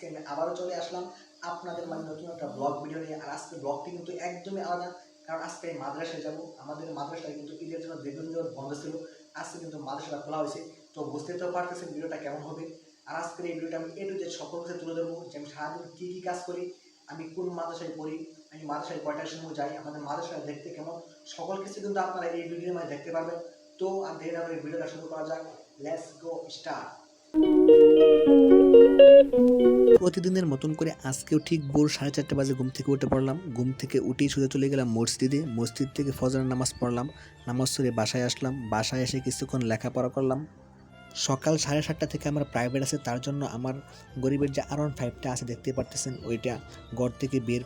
আজকে আমি আবারও চলে আসলাম আপনাদের মানে নতুন একটা ব্লগ ভিডিও নিয়ে। আর আজকে ব্লগটি কিন্তু একদমই আলাদা, কারণ আজকে আমি মাদ্রাসায় যাব। আমাদের মাদ্রাসায় কিন্তু ঈদের জন্য দীর্ঘদিন যাবত বন্ধ ছিল, আজকে কিন্তু মাদ্রাসাটা খোলা হয়েছে। তো বুঝতে তো পারতেছেন ভিডিওটা কেমন হবে। আর আজকের এই ভিডিওটা আমি এ টু জেড সকল কিছু তুলে ধরবো, যে আমি সারাদিন কী কী কাজ করি, আমি কোন মাদ্রাসায় পড়ি, আমি মাদ্রাসায় কয়টার সময় যাই, আমাদের মাদ্রাসায় দেখতে কেমন, সকল কিছু কিন্তু আপনারা এই ভিডিওর মাঝে দেখতে পারবেন। তো আর দেরি না করে ভিডিওটা শুরু করা যাক। Let's go start. প্রতিদিনের মতন করে আজকেও ঠিক ভোর 4:30 বাজে ঘুম থেকে উঠে পড়লাম। ঘুম থেকে উঠেই সোজা চলে গেলাম মসজিদে। মসজিদ থেকে ফজরের নামাজ পড়লাম। নামাজ পড়ে বাসায় আসলাম। বাসায় এসে কিছুক্ষণ লেখাপড়া করলাম। সকাল 7:30 থেকে আমার প্রাইভেট আছে, তার জন্য আমার গরিবের যে R15টা আছে দেখতে পারতেছেন, ওইটা ঘর থেকে বের